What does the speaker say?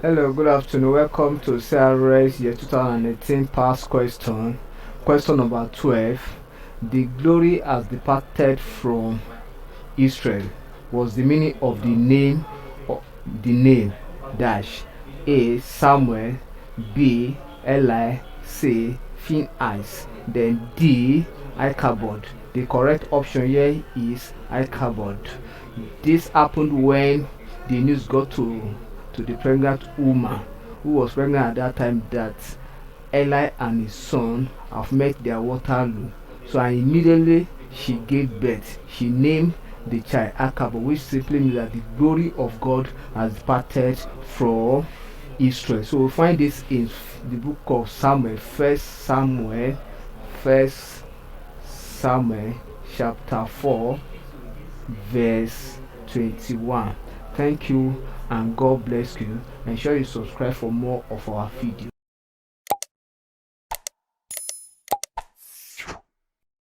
Hello, good afternoon. Welcome to CRS year 2018 past question. Question number 12. The glory has departed from Israel. Was the meaning of the name dash A. Samuel, B. Eli, C. Phinehas, then D. Ichabod. The correct option here is Ichabod. This happened when the news got to the pregnant woman who was pregnant at that time that Eli and his son have met their Waterloo. So and immediately she gave birth. She named the child Ichabod, which simply means that the glory of God has departed from Israel. So we find this in the book of Samuel, First Samuel, chapter 4, verse 21. Thank you and God bless you. Ensure you subscribe for more of our videos.